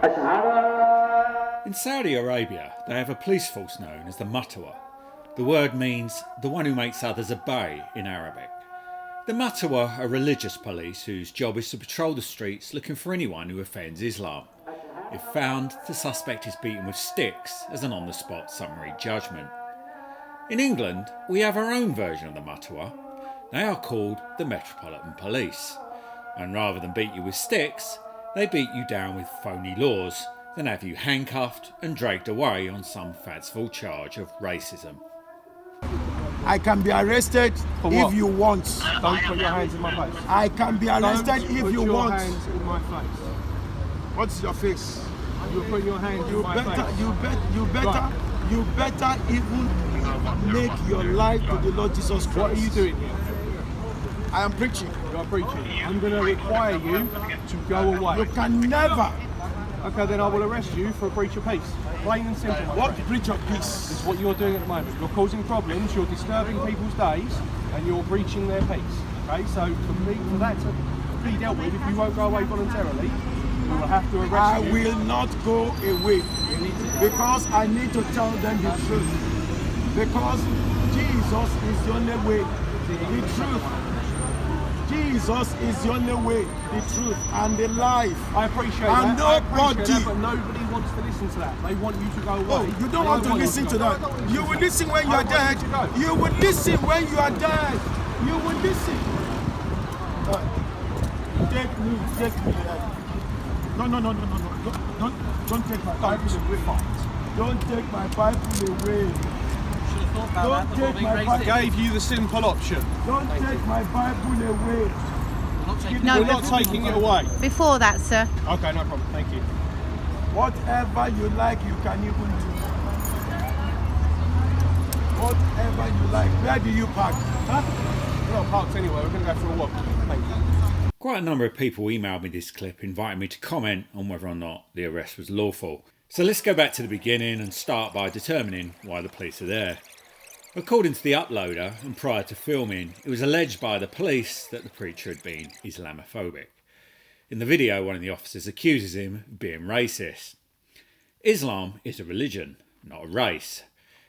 In Saudi Arabia, they have a police force known as the Matawa. The word means the one who makes others obey in Arabic. The Matawa are religious police whose job is to patrol the streets looking for anyone who offends Islam. If found, the suspect is beaten with sticks as an on-the-spot summary judgment. In England, we have our own version of the Matawa. They are called the Metropolitan Police. And rather than beat you with sticks, they beat you down with phony laws, then have you handcuffed and dragged away on some fanciful charge of racism. I can be arrested if you want. Don't put your hands in my face. I can be arrested if you want. Don't put your hands in my face. What's your face? You're putting your hands in my face. You better even make your life to the Lord Jesus Christ. What are you doing here? I am preaching. You are preaching. I'm going to require you to go away. You can never. Okay, then I will arrest you for a breach of peace. Plain and simple. What breach of peace? It's what you're doing at the moment. You're causing problems, you're disturbing people's days, and you're breaching their peace. Okay, so for that to be dealt with, if you won't go away voluntarily, we will have to arrest you. I will not go away because I need to tell them the truth. Because Jesus is the only way, the truth. Jesus is the only way, the truth, and the life. I appreciate and that. Nobody. But nobody wants to listen to that. They want you to go away. Oh, you don't want to listen to that. You will listen when you are dead. You will listen when you are dead. You will listen. Take me. No. Don't take my Bible away. Don't take my Bible away. Don't take my Bible. Gave you the simple option. Don't take my Bible away. We're not taking it away. Before that, sir. Okay, no problem. Thank you. Whatever you like, you can even do. Whatever you like. Where do you park? We're not parked anywhere. We're going to go for a walk. Thank you. Quite a number of people emailed me this clip inviting me to comment on whether or not the arrest was lawful. So let's go back to the beginning and start by determining why the police are there. According to the uploader, and prior to filming, it was alleged by the police that the preacher had been Islamophobic. In the video, one of the officers accuses him of being racist. Islam is a religion, not a race.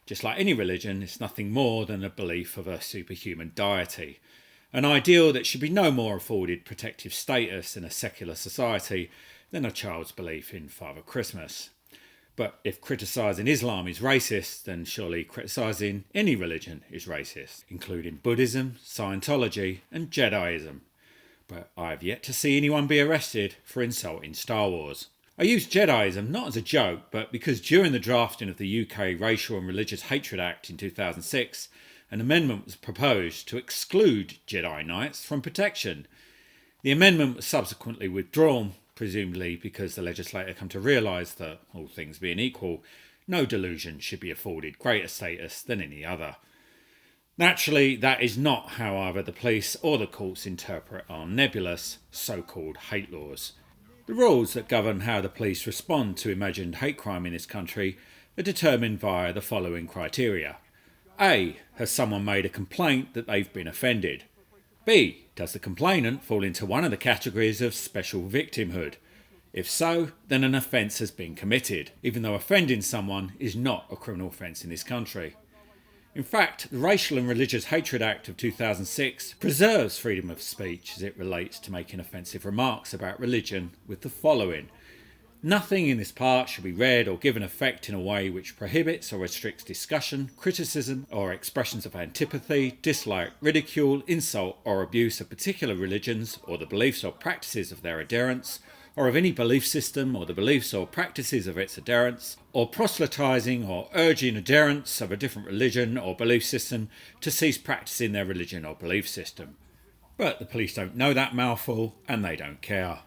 Just like any religion, it's nothing more than a belief of a superhuman deity, an ideal that should be no more afforded protective status in a secular society than a child's belief in Father Christmas. But if criticising Islam is racist, then surely criticising any religion is racist, including Buddhism, Scientology and Jediism. But I have yet to see anyone be arrested for insulting Star Wars. I use Jediism not as a joke, but because during the drafting of the UK Racial and Religious Hatred Act in 2006, an amendment was proposed to exclude Jedi Knights from protection. The amendment was subsequently withdrawn, presumably because the legislator come to realise that, all things being equal, no delusion should be afforded greater status than any other. Naturally, that is not how either the police or the courts interpret our nebulous, so-called hate laws. The rules that govern how the police respond to imagined hate crime in this country are determined via the following criteria. A. Has someone made a complaint that they've been offended? B. Does the complainant fall into one of the categories of special victimhood? If so, then an offence has been committed, even though offending someone is not a criminal offence in this country. In fact, the Racial and Religious Hatred Act of 2006 preserves freedom of speech as it relates to making offensive remarks about religion with the following. Nothing in this part shall be read or given effect in a way which prohibits or restricts discussion, criticism, or expressions of antipathy, dislike, ridicule, insult, or abuse of particular religions or the beliefs or practices of their adherents, or of any belief system or the beliefs or practices of its adherents, or proselytizing or urging adherents of a different religion or belief system to cease practicing their religion or belief system. But the police don't know that mouthful, and they don't care.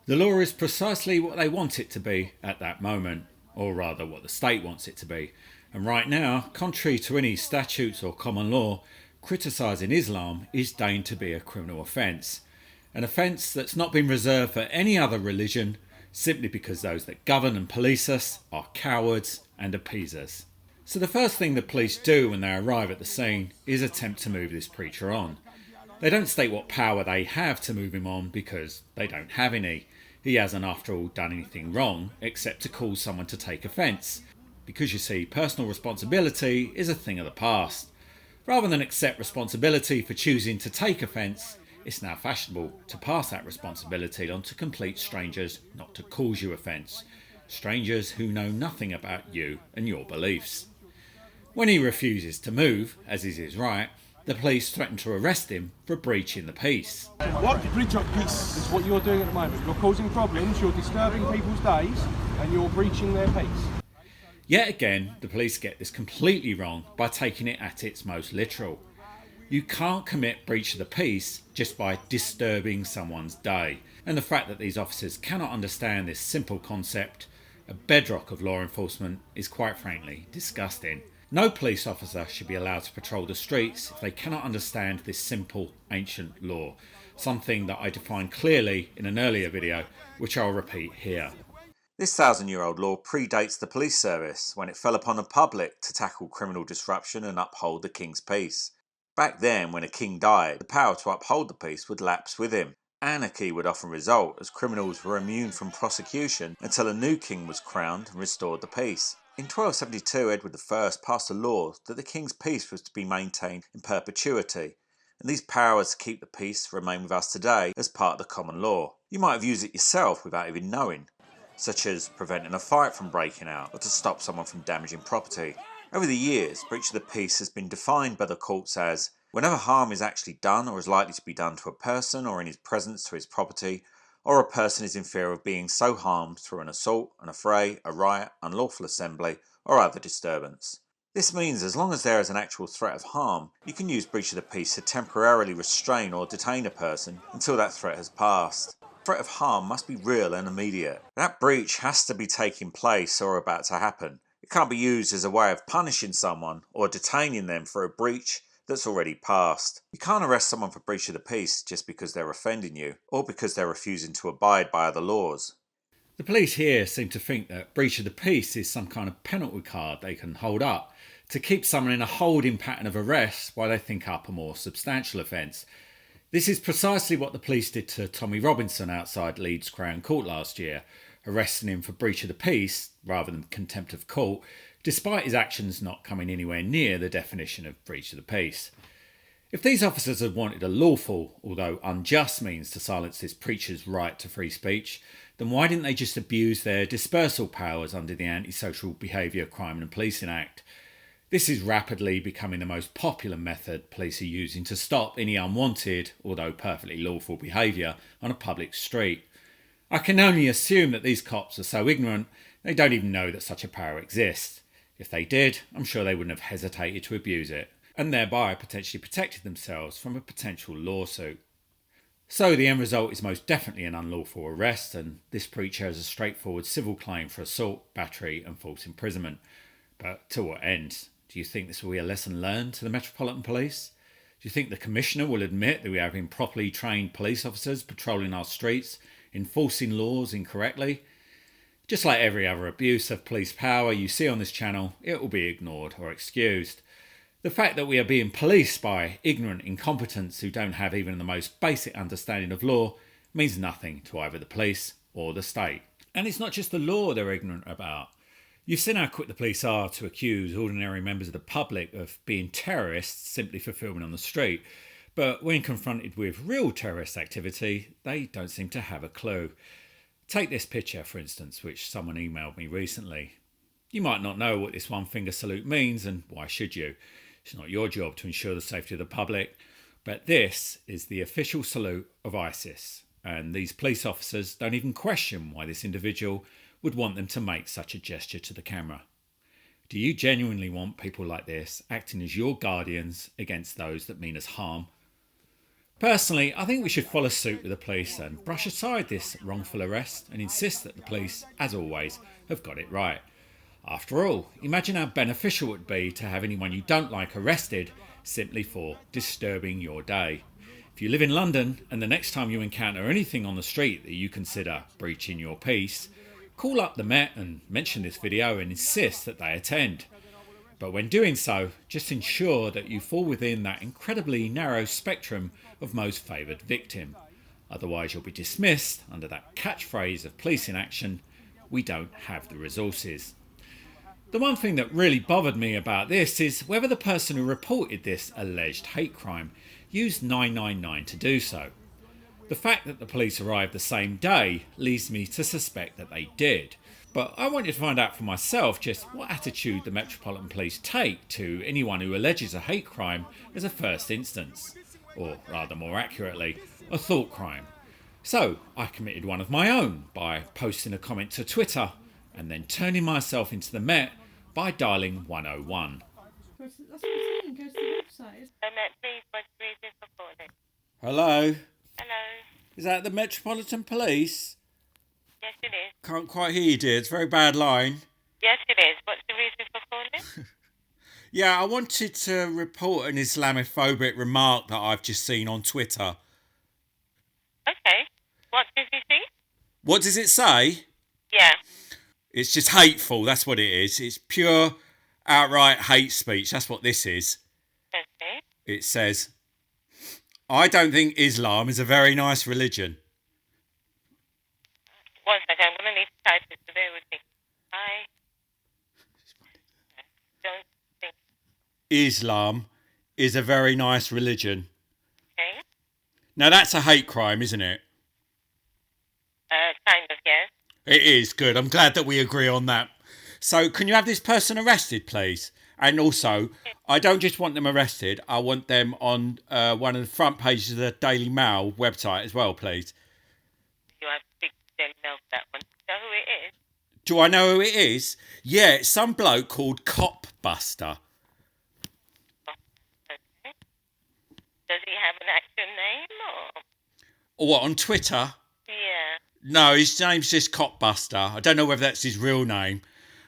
The law is precisely what they want it to be at that moment, or rather what the state wants it to be. And right now, contrary to any statutes or common law, criticising Islam is deigned to be a criminal offence. An offence that's not been reserved for any other religion, simply because those that govern and police us are cowards and appeasers. So the first thing the police do when they arrive at the scene is attempt to move this preacher on. They don't state what power they have to move him on because they don't have any. He hasn't after all done anything wrong except to cause someone to take offence, because you see, personal responsibility is a thing of the past. Rather than accept responsibility for choosing to take offence, it's now fashionable to pass that responsibility on to complete strangers not to cause you offence. Strangers who know nothing about you and your beliefs. When he refuses to move, as is his right, the police threaten to arrest him for breaching the peace. What breach of peace? It's what you're doing at the moment. You're causing problems, you're disturbing people's days, and you're breaching their peace. Yet again, the police get this completely wrong by taking it at its most literal. You can't commit breach of the peace just by disturbing someone's day. And the fact that these officers cannot understand this simple concept, a bedrock of law enforcement, is quite frankly disgusting. No police officer should be allowed to patrol the streets if they cannot understand this simple ancient law, something that I defined clearly in an earlier video, which I'll repeat here. This 1,000-year-old law predates the police service when it fell upon the public to tackle criminal disruption and uphold the king's peace. Back then, when a king died, the power to uphold the peace would lapse with him. Anarchy would often result as criminals were immune from prosecution until a new king was crowned and restored the peace. In 1272, Edward I passed a law that the king's peace was to be maintained in perpetuity, and these powers to keep the peace remain with us today as part of the common law. You might have used it yourself without even knowing, such as preventing a fight from breaking out or to stop someone from damaging property. Over the years, breach of the peace has been defined by the courts as whenever harm is actually done or is likely to be done to a person or in his presence to his property, or a person is in fear of being so harmed through an assault, an affray, a riot, unlawful assembly, or other disturbance. This means as long as there is an actual threat of harm, you can use breach of the peace to temporarily restrain or detain a person until that threat has passed. The threat of harm must be real and immediate. That breach has to be taking place or about to happen. It can't be used as a way of punishing someone or detaining them for a breach that's already passed. You can't arrest someone for breach of the peace just because they're offending you or because they're refusing to abide by other laws. The police here seem to think that breach of the peace is some kind of penalty card they can hold up to keep someone in a holding pattern of arrest while they think up a more substantial offence. This is precisely what the police did to Tommy Robinson outside Leeds Crown Court last year, arresting him for breach of the peace rather than contempt of court, despite his actions not coming anywhere near the definition of breach of the peace. If these officers had wanted a lawful, although unjust, means to silence this preacher's right to free speech, then why didn't they just abuse their dispersal powers under the Antisocial Behaviour, Crime and Policing Act? This is rapidly becoming the most popular method police are using to stop any unwanted, although perfectly lawful behaviour on a public street. I can only assume that these cops are so ignorant they don't even know that such a power exists. If they did, I'm sure they wouldn't have hesitated to abuse it, and thereby potentially protected themselves from a potential lawsuit. So the end result is most definitely an unlawful arrest, and this preacher has a straightforward civil claim for assault, battery and false imprisonment. But to what end? Do you think this will be a lesson learned to the Metropolitan Police? Do you think the Commissioner will admit that we have improperly trained police officers patrolling our streets, enforcing laws incorrectly? Just like every other abuse of police power you see on this channel, it will be ignored or excused. The fact that we are being policed by ignorant incompetents who don't have even the most basic understanding of law means nothing to either the police or the state. And it's not just the law they're ignorant about. You've seen how quick the police are to accuse ordinary members of the public of being terrorists simply for filming on the street. But when confronted with real terrorist activity, they don't seem to have a clue. Take this picture, for instance, which someone emailed me recently. You might not know what this one finger salute means, and why should you? It's not your job to ensure the safety of the public. But this is the official salute of ISIS, and these police officers don't even question why this individual would want them to make such a gesture to the camera. Do you genuinely want people like this acting as your guardians against those that mean us harm? Personally, I think we should follow suit with the police and brush aside this wrongful arrest and insist that the police, as always, have got it right. After all, imagine how beneficial it would be to have anyone you don't like arrested simply for disturbing your day. If you live in London and the next time you encounter anything on the street that you consider breaching your peace, call up the Met and mention this video and insist that they attend. But when doing so, just ensure that you fall within that incredibly narrow spectrum of most favoured victim. Otherwise you'll be dismissed under that catchphrase of police in action, we don't have the resources. The one thing that really bothered me about this is whether the person who reported this alleged hate crime used 999 to do so. The fact that the police arrived the same day leads me to suspect that they did. But I wanted to find out for myself just what attitude the Metropolitan Police take to anyone who alleges a hate crime as a first instance. Or rather more accurately, a thought crime. So I committed one of my own by posting a comment to Twitter and then turning myself into the Met by dialing 101. That's what I'm saying. Go to the website. Please, what's the reason for calling? Hello? Hello. Is that the Metropolitan Police? Yes, it is. Can't quite hear you, dear. It's a very bad line. Yes, it is. What's the reason for calling? Yeah, I wanted to report an Islamophobic remark that I've just seen on Twitter. Okay. What does he see? What does it say? Yeah. It's just hateful, that's what it is. It's pure, outright hate speech. That's what this is. Okay. It says, I don't think Islam is a very nice religion. One second. I'm going to need to type this. So bear with me. I don't think. Islam is a very nice religion. Okay. Now that's a hate crime, isn't it? Kind of, yes. It is, good. I'm glad that we agree on that. So can you have this person arrested, please? And also, I don't just want them arrested. I want them on one of the front pages of the Daily Mail website as well, please. You have to speak to Daily Mail for that one. Know who it is? Do I know who it is? Yeah, it's some bloke called Cop Buster. Okay. Does he have an actual name or? Or what, on Twitter? Yeah. No, his name's just Cop Buster. I don't know whether that's his real name.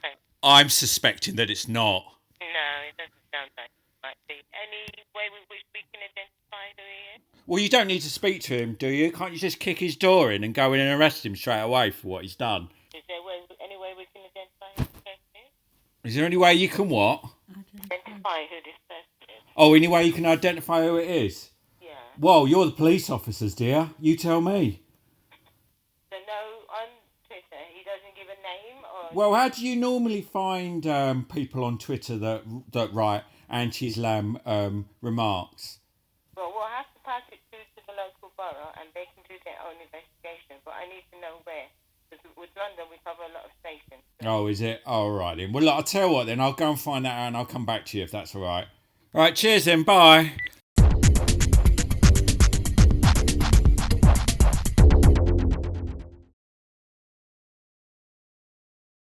Okay. I'm suspecting that it's not. No, it doesn't sound like it might be. Any way with which we can identify who he is? Well, you don't need to speak to him, do you? Can't you just kick his door in and go in and arrest him straight away for what he's done? Is there any way we can identify who this person is? Is there any way you can what? Identify who this person is? Oh, any way you can identify who it is? Yeah. Well, you're the police officers, dear. You tell me. So no, on Twitter, he doesn't give a name or... Well, how do you normally find people on Twitter that write anti-Islam remarks? Well, we'll have to pass it through to the local borough and they can do their own investigation. But I need to know where. Because with London, we cover a lot of stations. So. Oh, is it? Oh, all right then. Well, look, I'll tell you what then. I'll go and find that out and I'll come back to you if that's all right. All right, cheers then. Bye.